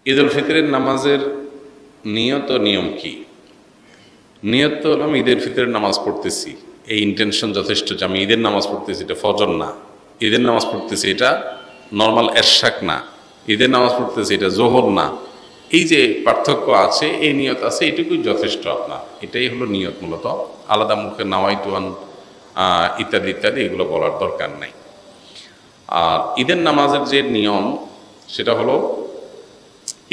ঈদ উল ফিতরের নামাজের নিয়ত ও নিয়ম কি? নিয়ত তো হলো আমি ঈদের ফিতরের নামাজ পড়তেছি, এই ইন্টেনশন যথেষ্ট যে আমি ঈদের নামাজ পড়তেছি, এটা ফজর না। ঈদের নামাজ পড়তেছি এটা নর্মাল এরশাক না। ঈদের নামাজ পড়তেছি এটা জোহর না। এই যে পার্থক্য আছে, এই নিয়ত আছে, এটুকুই যথেষ্ট আপনার। এটাই হলো নিয়ত মূলত। আলাদা মুখে নাওয়াইতুয়ান ইত্যাদি ইত্যাদি এগুলো বলার দরকার নাই। আর ঈদের নামাজের যে নিয়ম সেটা হলো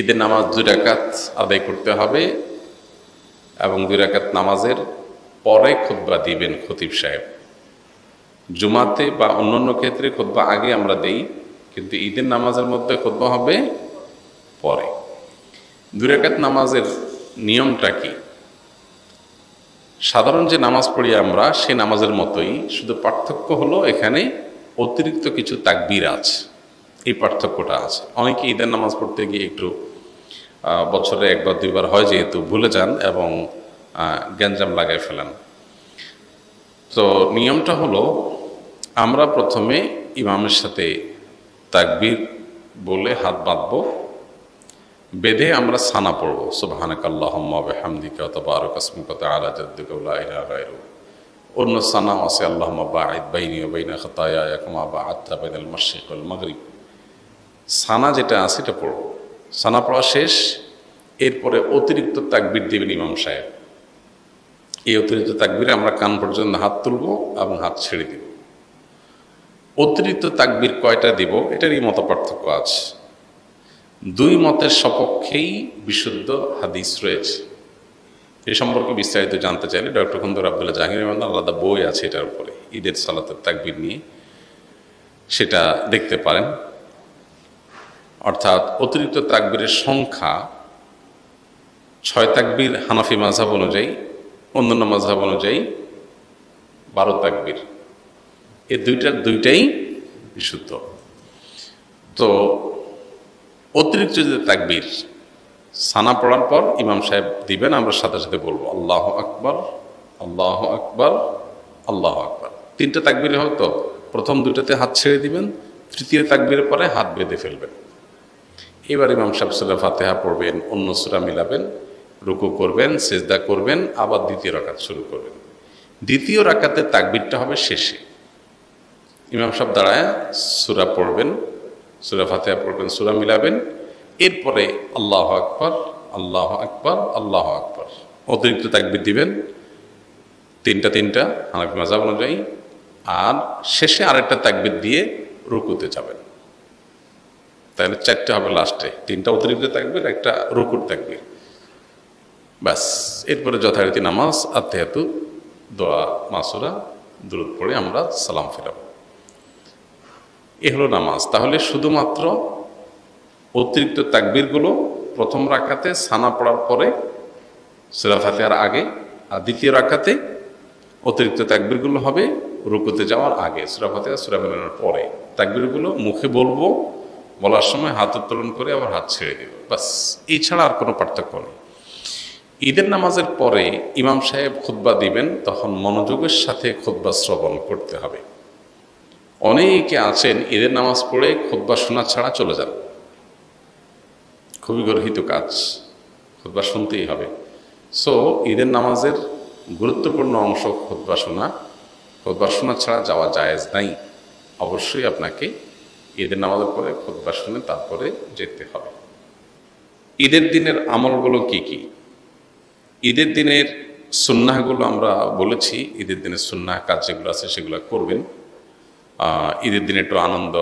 ঈদের নামাজ 2 রাকাত আদায় করতে হবে এবং 2 রাকাত নামাজের পরে খুতবা দিবেন খতিব সাহেব। জুমাতে বা অন্যান্য ক্ষেত্রে খুতবা আগে আমরা দেই, কিন্তু ঈদের নামাজের মধ্যে খুতবা হবে পরে। 2 রাকাত নামাজের নিয়মটা কি? সাধারণ যে নামাজ পড়ি আমরা সে নামাজের মতোই, শুধু পার্থক্য হলো এখানে অতিরিক্ত কিছু তাকবীর আছে, এই পার্থক্যটা আছে। অনেকে ঈদের নামাজ পড়তে গিয়ে একটু বছরে 1 বা 2 বার হয় যেহেতু ভুলে যান এবং গ্যাঞ্জাম লাগাই ফেলেন। তো নিয়মটা হলো আমরা প্রথমে ইমামের সাথে তাকবীর বলে হাত বাঁধবো, বেঁধে আমরা সানা পড়ব, সুবহানাকাল্লাহুম্মা ওয়া বিহামদিকা ওয়া তাবারাকা ইসমুকা ওয়া তাআলা জাদ্দুকা ওয়া লা ইলাহা গায়রুক। অন্য সানাও আছে, আল্লাহুম্মা বাঈদ বাইনি ওয়া বাইনা খাতায়ায়া কামা বা'আদতা বাইনাল মাশরিক ওয়াল মাগরিব। সানা যেটা আছে এটা পড়ব। সানা পড়া শেষ, এরপরে অতিরিক্ত তাকবীর দিবেন ইমাম সাহেব। এই অতিরিক্ত তাকবীরে আমরা কান পর্যন্ত হাত তুলব এবং হাত ছেড়ে দিব। অতিরিক্ত তাকবীর কয়টা দিব এটারই মত পার্থক্য আছে। 2 মতের সপক্ষেই বিশুদ্ধ হাদিস রয়েছে। এ সম্পর্কে বিস্তারিত জানতে চাইলে ডক্টর খন্দকার আব্দুল্লাহ জাহাঙ্গীর আলাদা বই আছে এটার উপরে, ঈদের সালাতের তাকবীর নিয়ে, সেটা দেখতে পারেন। অর্থাৎ অতিরিক্ত তাকবীরের সংখ্যা 6 তাকবীর হানাফি মাযহাব অনুযায়ী, অন্যান্য মাযহাব অনুযায়ী 12 তাকবীর। এই দুইটাই বিশুদ্ধ। তো অতিরিক্ত যে তাকবীর সানা পড়ার পর ইমাম সাহেব দিবেন, আমরা সাথে সাথে বলবো আল্লাহু আকবার, আল্লাহু আকবার, আল্লাহু আকবার। 3টা তাকবীর হয়তো প্রথম 2টাতে হাত ছেড়ে দিবেন, তৃতীয় তাকবীরের পরে হাত বেঁধে ফেলবেন। এবার ইমাম সাহেব সূরা ফাতিহা পড়বেন, অন্য সূরা মিলাবেন, রুকু করবেন, সিজদা করবেন, আবার দ্বিতীয় রাকাত শুরু করবেন। দ্বিতীয় রাকাতে তাকবীরটা হবে শেষে। ইমাম সাহেব দাঁড়ায় সূরা পড়বেন, সূরা ফাতিহা পড়বেন, সূরা মিলাবেন, এরপরে আল্লাহু আকবার, আল্লাহু আকবার, আল্লাহু আকবার, অতিরিক্ত তাকবীর দিবেন 3টা হানাফি মাযহাব অনুযায়ী। আর শেষে আরেকটা তাকবীর দিয়ে রুকুতে যাবেন। তাহলে 4টে হবে লাস্টে, 3টা অতিরিক্ত তাকবীর, একটা রুকুর তাকবীর, ব্যাস। এরপরে যথারীতি নামাজ, আত্তাহিয়াতু, দোয়া, মাসুরা, দুরূদ পড়ে আমরা সালাম ফেরাবো। এ হলো নামাজ। তাহলে শুধুমাত্র অতিরিক্ত তাকবীরগুলো প্রথম রাকাতে সানা পড়ার পরে সূরা ফাতিহার আগে, আর দ্বিতীয় রাকাতে অতিরিক্ত তাকবীরগুলো হবে রুকুতে যাওয়ার আগে, সূরা ফাতিহা সূরা মিলানোর পরে। তাকবীরগুলো মুখে বলবো, বলার সময় হাত উত্তোলন করে আবার হাত ছেড়ে দেব, বাস। এই ছাড়া আর কোনো পার্থক্য নেই। ঈদের নামাজের পরে ইমাম সাহেব খুতবা দিবেন, তখন মনোযোগের সাথে খুতবা শ্রবণ করতে হবে। অনেকে আছেন ঈদের নামাজ পড়ে খুতবা শোনা ছাড়া চলে যান, খুবই গর্হিত কাজ, খুতবা শুনতেই হবে। সো ঈদের নামাজের গুরুত্বপূর্ণ অংশ খুতবা শোনা, খুতবা শোনা ছাড়া যাওয়া জায়েজ নাই। অবশ্যই আপনাকে ঈদের নামাজের পরে খুতবা শুনে তারপরে যেতে হবে। ঈদের দিনের আমলগুলো কি কি? ঈদের দিনের সুন্নাহগুলো আমরা বলেছি। ঈদের দিনের সুন্নাহ কাজ যেগুলো আছে সেগুলো করবেন। ঈদের দিনে একটু আনন্দ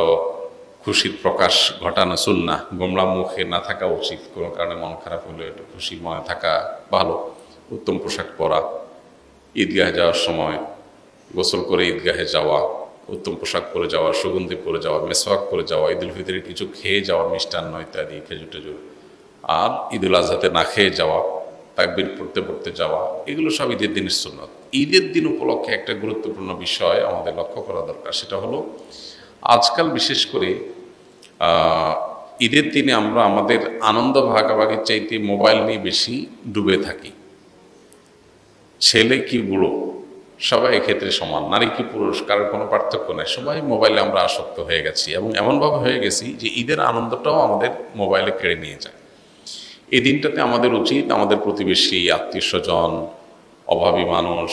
খুশির প্রকাশ ঘটানো সুন্নাহ, গোমড়া মুখে না থাকা উচিত। কোনো কারণে মন খারাপ হলে একটু খুশি মনে থাকা ভালো। উত্তম পোশাক পরা, ঈদগাহে যাওয়ার সময় গোসল করে ঈদগাহে যাওয়া, উত্তম পোশাক পরে যাওয়া, সুগন্ধি পরে যাওয়া, মেসওয়াক করে যাওয়া, ঈদুল ফিতরে কিছু খেয়ে যাওয়া, মিষ্টান্ন ইত্যাদি, খেজুর টেজুর, আর ঈদুল আজহাতে না খেয়ে যাওয়া, তাকবীর পড়তে পড়তে যাওয়া, এগুলো সব ঈদের দিনের সুন্নত। ঈদের দিন উপলক্ষে একটা গুরুত্বপূর্ণ বিষয় আমাদের লক্ষ্য করা দরকার, সেটা হলো আজকাল বিশেষ করে ঈদের দিনে আমরা আমাদের আনন্দ ভাগাভাগির চাইতে মোবাইল নিয়ে বেশি ডুবে থাকি। ছেলে কি বুড়ো সবাই এক্ষেত্রে সমান, নারী কি পুরুষ কারোর কোনো পার্থক্য নেই, সবাই মোবাইলে আমরা আসক্ত হয়ে গেছি এবং এমনভাবে হয়ে গেছি যে ঈদের আনন্দটাও আমাদের মোবাইলে কেড়ে নিয়ে যায়। এই দিনটাতে আমাদের উচিত আমাদের প্রতিবেশী, আত্মীয় স্বজন, অভাবী মানুষ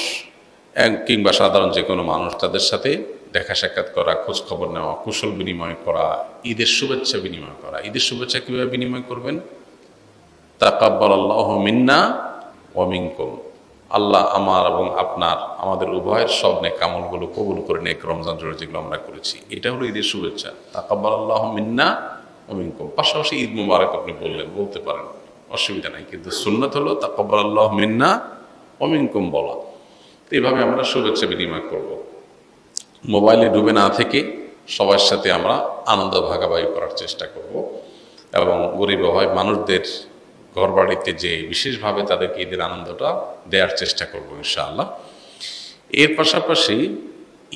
কিংবা সাধারণ যে কোনো মানুষ, তাদের সাথে দেখা সাক্ষাৎ করা, খোঁজ খবর নেওয়া, কুশল বিনিময় করা, ঈদের শুভেচ্ছা বিনিময় করা। ঈদের শুভেচ্ছা কীভাবে বিনিময় করবেন? তাকাব্বালাল্লাহু মিন্না ওয়া মিনকুম, আল্লাহ আমার এবং আপনার, আমাদের উভয়ের সব নেক আমলগুলো কবুল করে নেক রমজান জুড়ে যেগুলো আমরা করেছি, এটা হলো ঈদের শুভেচ্ছা। তাকাব্বালাল্লাহু মিন্না ওয়া মিনকুম। পাশাপাশি ঈদ মুবারক আপনি বলতে পারেন, অসুবিধা নাই, কিন্তু সুন্নাত হলো তাকাব্বালাল্লাহু মিন্না ওয়া মিনকুম বলা। তো এইভাবে আমরা শুভেচ্ছা বিনিময় করব। মোবাইলে ডুবে না থেকে সবার সাথে আমরা আনন্দ ভাগাভাগি করার চেষ্টা করব এবং গরিব অভাবী মানুষদের ঘর বাড়িতে যে বিশেষভাবে তাদেরকে ঈদের আনন্দটা দেওয়ার চেষ্টা করব ইনশাআল্লাহ। এর পাশাপাশি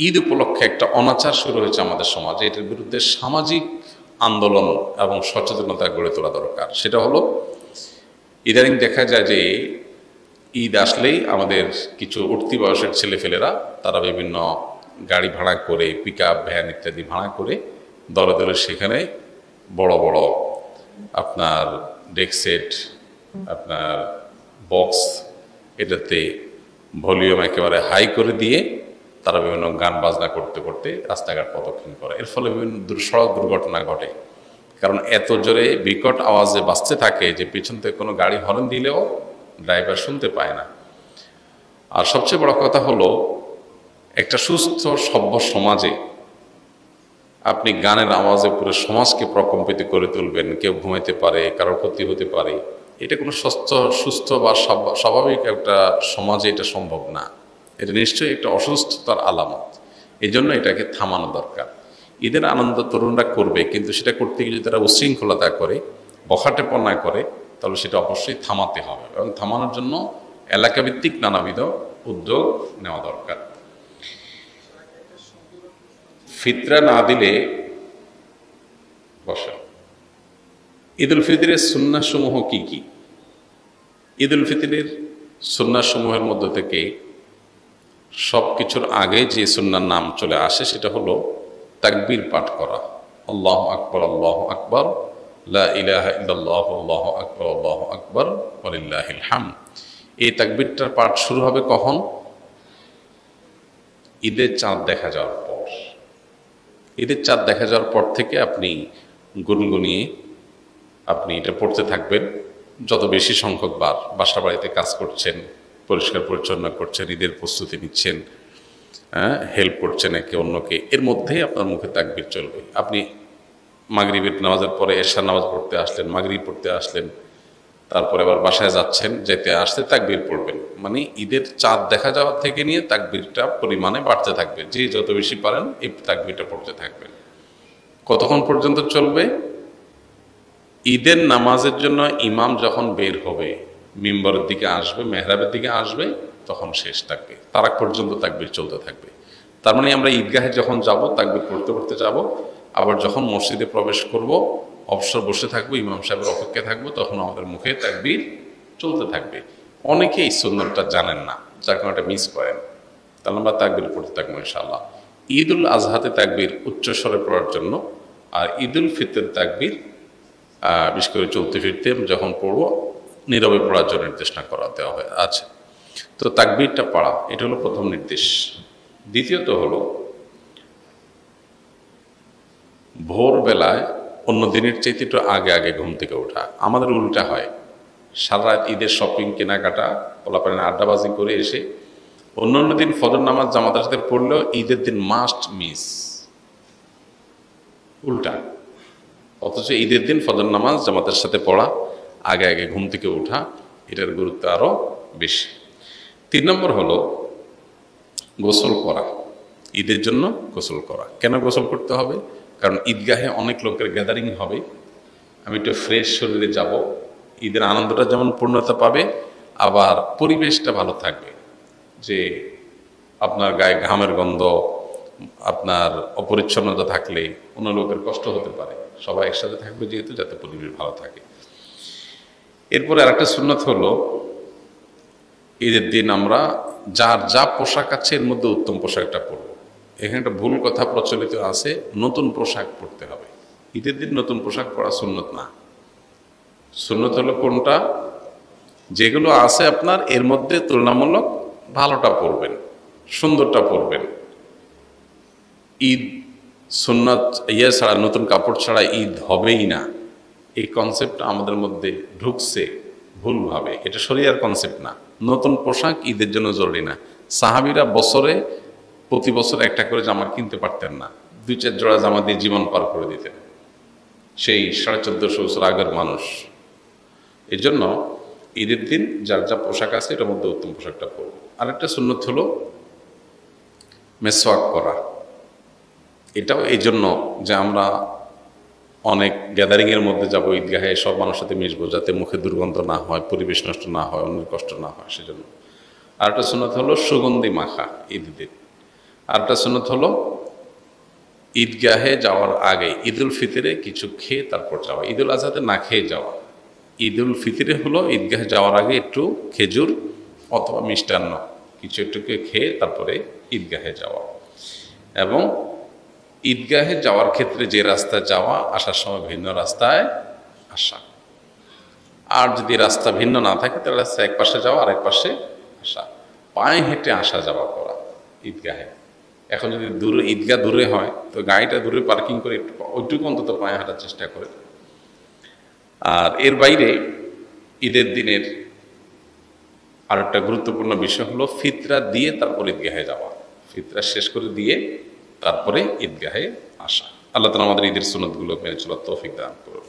ঈদ উপলক্ষে একটা অনাচার শুরু হয়েছে আমাদের সমাজে, এটার বিরুদ্ধে সামাজিক আন্দোলন এবং সচেতনতা গড়ে তোলা দরকার। সেটা হলো, ইদানিং দেখা যায় যে ঈদ আসলেই আমাদের কিছু উঠতি বয়সের ছেলেফেলেরা তারা বিভিন্ন গাড়ি ভাড়া করে, পিক আপ ভ্যান ইত্যাদি ভাড়া করে দলে দলে সেখানে বড় বড় আপনার ডেক সেট, আপনার বক্স, এটাতে ভলিউম একেবারে হাই করে দিয়ে তারা বিভিন্ন গান বাজনা করতে করতে রাস্তাঘাট প্রদক্ষিণ করে। এর ফলে বিভিন্ন সড়ক দুর্ঘটনা ঘটে, কারণ এত জোরে বিকট আওয়াজে বাজতে থাকে যে পিছন থেকে কোনো গাড়ি হর্ন দিলেও ড্রাইভার শুনতে পায় না। আর সবচেয়ে বড় কথা হলো, একটা সুস্থ সভ্য সমাজে আপনি গানের আওয়াজে পুরো সমাজকে প্রকম্পিত করে তুলবেন, কেউ ঘুমাইতে পারে, কারোর ক্ষতি হতে পারে, এটা কোনো সুস্থ বা স্বাভাবিক একটা সমাজে এটা সম্ভব না। এটা নিশ্চয়ই একটা অসুস্থতার আলামত। এই জন্য এটাকে থামানো দরকার। ঈদের আনন্দ তরুণরা করবে, কিন্তু সেটা করতে গিয়ে যদি তারা উচ্ছৃঙ্খলতা করে, বখাটেপনা করে, তাহলে সেটা অবশ্যই থামাতে হবে এবং থামানোর জন্য এলাকাভিত্তিক নানাবিধ উদ্যোগ নেওয়া দরকার। ফিতরা না দিলে ঈদ উল ফিতরের সুন্নাহসমূহ কি কি? ঈদ উল ফিতরের সুন্নাহসমূহের মধ্য থেকে সব কিছুর আগে যে সুন্নার নাম চলে আসে সেটা হলো তাকবীর পাঠ করা। আল্লাহু আকবার, আল্লাহু আকবার, লা ইলাহা ইল্লাল্লাহু, আল্লাহু আকবার, আল্লাহু আকবার, ওয়ালিল্লাহিল হামদ। এই তাকবীরটার পাঠ শুরু হবে কখন? ঈদের চাঁদ দেখা যাওয়ার পর। ঈদের চাঁদ দেখা যাওয়ার পর থেকে আপনি গুনগুনিয়ে আপনি এটা পড়তে থাকবেন। যত বেশি সংখ্যক বার বাসা বাড়িতে কাজ করছেন, পরিষ্কার পরিচ্ছন্ন করছেন, ঈদের প্রস্তুতি নিচ্ছেন, হেল্প করছেন একে অন্যকে, এর মধ্যেই আপনার মুখে তাকবীর চলবে। আপনি মাগরিবের নামাজের পরে এশার নামাজ পড়তে আসলেন, মাগরিব পড়তে আসলেন, তারপরে আবার বাসায় যাচ্ছেন, যেতে আসতে তাকবীর পড়বেন। মানে ঈদের চাঁদ দেখা যাওয়ার থেকে নিয়ে তাকবীরটা পরিমাণে বাড়তে থাকবে। যে যত বেশি পারেন এই তাকবীরটা পড়তে থাকবেন। কতক্ষণ পর্যন্ত চলবে? ঈদের নামাজের জন্য ইমাম যখন বের হবে, মিম্বরের দিকে আসবে, মেহরাবের দিকে আসবে, তখন শেষ থাকবে, তার আগ পর্যন্ত তাকবীর চলতে থাকবে। তার মানে আমরা ঈদগাহে যখন যাব তাকবীর পড়তে পড়তে যাব, আবার যখন মসজিদে প্রবেশ করব অবসর বসে থাকবো, ইমাম সাহেবের অপেক্ষায় থাকবো, তখন আমাদের মুখে তাকবীর চলতে থাকবে। অনেকে এই সুন্নতটা জানেন না, যার কারণে এটা মিস করেন। তাহলে আমরা তাকবীর পড়তে থাকবো ইনশাআল্লাহ। ঈদ উল আজহাতে তাকবীর উচ্চস্বরে পড়ার জন্য, আর ঈদ উল ফিতর তাকবীর বিশেষ করে চলতে ফিরতে যখন পড়বো নীরবে পড়ার জন্য নির্দেশনা করা দেওয়া হয় আছে। তো তাকবীরটা পড়া, এটা হলো প্রথম নির্দেশ। দ্বিতীয়ত হলো ভোরবেলায় অন্য দিনের চাইতে একটু আগে আগে ঘুম থেকে ওঠা। আমাদের উল্টা হয়, সারা রাত ঈদের শপিং, কেনাকাটা, পোলাপানের আড্ডাবাজি করে এসে অন্য দিন ফজর নামাজ জামাতের সাথে পড়লেও ঈদের দিন মাস্ট মিস, উল্টা। অথচ ঈদের দিন ফজর নামাজ জামাতের সাথে পড়া, আগে আগে ঘুম থেকে ওঠা, এটার গুরুত্ব আরও বেশি। 3 নম্বর হলো গোসল করা। ঈদের জন্য গোসল করা। কেন গোসল করতে হবে? কারণ ঈদগাহে অনেক লোকের গ্যাদারিং হবে, আমি একটু ফ্রেশ শরীরে যাব, ঈদের আনন্দটা যেমন পূর্ণতা পাবে, আবার পরিবেশটা ভালো থাকবে। যে আপনার গায়ে ঘামের গন্ধ, আপনার অপরিচ্ছন্নতা থাকলে অন্য লোকের কষ্ট হতে পারে। সবাই একসাথে থাকবে যেহেতু, যাতে পরিবেশ ভালো থাকে। এরপরে আরেকটা সুন্নাত হলো ঈদের দিন আমরা যার যা পোশাক আছে এর মধ্যে উত্তম পোশাকটা পরব। এখানে একটা ভুল কথা প্রচলিত আছে, নতুন পোশাক পরতে হবে। ঈদের দিন নতুন পোশাক পরা সুন্নত না। সুন্নত হলো কোনটা? যেগুলো আছে আপনার এর মধ্যে তুলনামূলক ভালোটা পড়বেন, সুন্দরটা পড়বেন। ঈদ সুন্নাত ইয়ে ছাড়া, নতুন কাপড় ছাড়া ঈদ হবেই না, এই কনসেপ্ট আমাদের মধ্যে ঢুকছে ভুলভাবে। এটা শরিয়ার কনসেপ্ট না। নতুন পোশাক ঈদের জন্য জরুরি না। সাহাবীরা প্রতি বছর একটা করে জামা কিনতে পারতেন না, 2-4 জোড়া জামা দিয়ে জীবন পার করে দিতেন সেই 1450 বছর আগের মানুষ। এই জন্য ঈদের দিন যার যা পোশাক আছে এটার মধ্যে উত্তম পোশাকটা পরব। আরেকটা সুন্নত হলো মেসওয়াক করা। এটাও এই জন্য যে আমরা অনেক গ্যাদারিংয়ের মধ্যে যাবো, ঈদগাহে সব মানুষের সাথে মিশবো, যাতে মুখে দুর্গন্ধ না হয়, পরিবেশ নষ্ট না হয়, অন্যের কষ্ট না হয়, সেজন্য। আরেকটা সুন্নত হলো সুগন্ধি মাখা ঈদের দিন। আরেকটা সুন্নত হলো ঈদগাহে যাওয়ার আগে ঈদুল ফিতরে কিছু খেয়ে তারপর যাওয়া, ঈদুল আজহাতে না খেয়ে যাওয়া। ঈদুল ফিতরে হলো ঈদগাহে যাওয়ার আগে একটু খেজুর অথবা মিষ্টান্ন কিছু একটু খেয়ে তারপরে ঈদগাহে যাওয়া। এবং ঈদগাহে যাওয়ার ক্ষেত্রে যে রাস্তায় যাওয়া, আসার সময় ভিন্ন রাস্তায় আসা। আর যদি রাস্তা ভিন্ন না থাকে তাহলে রাস্তা এক পাশে যাওয়া আর এক পাশে আসা, পায়ে হেঁটে আসা যাওয়া করা ঈদগাহে। এখন যদি ঈদগাহ দূরে হয় তো গাড়িটা দূরে পার্কিং করে ওইটুকু অন্তত পায়ে হাঁটার চেষ্টা করে। আর এর বাইরে ঈদের দিনের আর একটা গুরুত্বপূর্ণ বিষয় হলো ফিতরা দিয়ে তারপর ঈদগাহে যাওয়া, ফিতরা শেষ করে দিয়ে তারপরে ঈদগাহে আসা। আল্লাহ তাআলা আমাদের ঈদের সুন্নতগুলো মেনে চলার তৌফিক দান করুন।